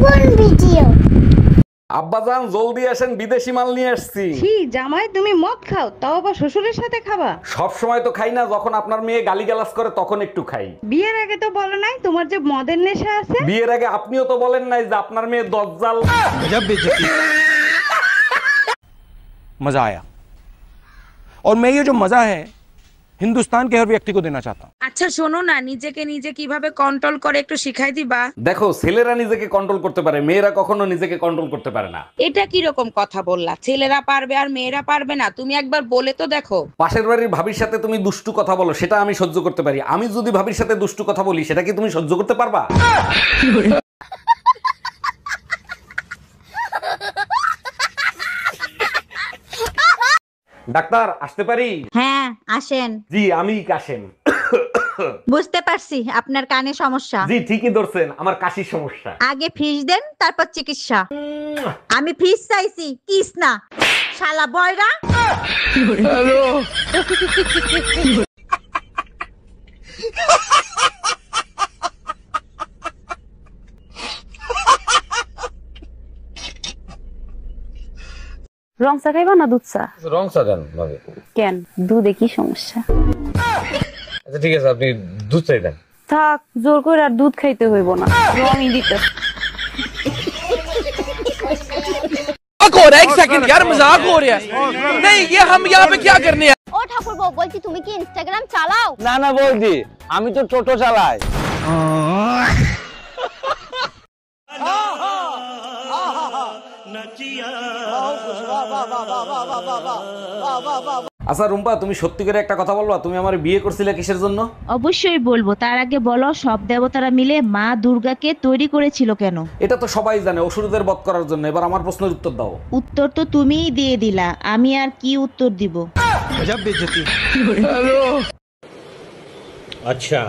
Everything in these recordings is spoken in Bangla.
কোন ভিডিও? আব্বাজান জলদি আসেন, বিদেশি মাল নিয়ে আসছি। ছি জামাই, তুমি মদ খাও, তাও আবার শ্বশুরের সাথে খাবা? সব সময় তো খাই না, যখন আপনার মেয়ে গালিগালাজ করে তখন একটু খাই। বিয়ের আগে তো বলো নাই তোমার যে মদের নেশা আছে। বিয়ের আগে আপনিও তো বলেন নাই যে আপনার মেয়ে দজ্জাল। मजा आया और मैं ये जो मजा है हिंदुस्तान के हर व्यक्ति को देना चाहता हूँ। আচ্ছা শোনো না, নিজেকে নিজে কিভাবে কন্ট্রোল করে একটু শিখাই দিবা? দেখো, ছেলেরা নিজেকে কন্ট্রোল করতে পারে, মেয়েরা কখনো নিজেকে কন্ট্রোল করতে পারে না। এটা কি রকম কথা বললা? ছেলেরা পারবে আর মেয়েরা পারবে না? তুমি একবার বলে তো দেখো। পাশের বাড়ির ভাবির সাথে তুমি দুষ্টু কথা বলো, সেটা আমি সহ্য করতে পারি। আমি যদি ভাবির সাথে দুষ্টু কথা বলি, সেটা কি তুমি সহ্য করতে পারবা? ডাক্তার, আসতে পারি? হ্যাঁ আসেন। জি, আমি কাশেম। বুঝতে পারছি আপনার কানে সমস্যা। জি, ঠিকই ধরছেন, আমার কাশির সমস্যা। আগে ফিস দেন, তারপর চিকিৎসা। আমি ফিস চাইছি, কিস না। শালা বয়রা। রং চা খাইবা না দুধ চা? রং চা দেন ভাবে। কেন, দুধে কি সমস্যা? আচ্ছা ঠিক আছে, আপনি দুধ চাই দেন। থাক, জোর করে আর দুধ খাইতে হইব না, রঙই দিতে। एक सेकंड यार, मजाक हो रहा है। नहीं, ये हम यहाँ पे क्या करने हैं? ও ঠাকুরপো, বলছি তুমি কি ইনস্টাগ্রাম চালাও? না না বৌদি, আমি তো টোটো চালাই। আচ্ছা রুম্পা, তুমি সত্যি করে একটা কথা বলবা, তুমি আমার বিয়ে করছিলে কিসের জন্য? অবশ্যই বলবো, তার আগে বলো সব দেবতারা মিলে মা দুর্গাকে তৈরি করেছিল কেন? এটা তো সবাই জানে, অসুরদের বধ করার জন্য। এবার আমার প্রশ্নের উত্তর দাও। উত্তর তো তুমিই দিয়ে দিলা, আমি আর কি উত্তর দিব? আচ্ছা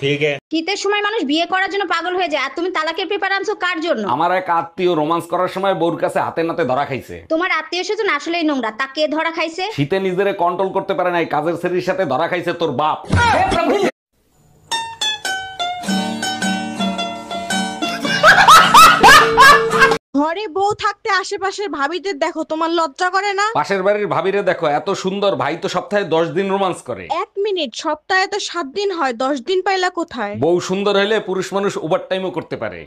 ঠিক আছে। শীতের সময় মানুষ বিয়ে করার জন্য পাগল হয়ে যায়, আর তুমি তালাকের পেপার আনছো কার জন্য? আমার এক আত্মীয় রোমান্স করার সময় বউর কাছে হাতে নাতে ধরা খাইছে। তোমার আত্মীয় স্বজন আসলেই নোংরা, তাকে ধরা খাইছে। শীতে নিজেরে কন্ট্রোল করতে পারে নাই, কাজের ছেলের সাথে ধরা খাইছে তোর বাপ। ঘরে বউ থাকতে আশেপাশের ভাবিদের দেখো, তোমার লজ্জা করে না? পাশের বাড়ির ভাবিরে দেখো, এত সুন্দর, ভাই তো সপ্তাহে 10 দিন রোমান্স করে। 1 মিনিট, সপ্তাহে তো 7 দিন হয়, 10 দিন পাইলা কোথায়? বউ সুন্দর হইলে পুরুষ মানুষ ওভার টাইমও করতে পারে।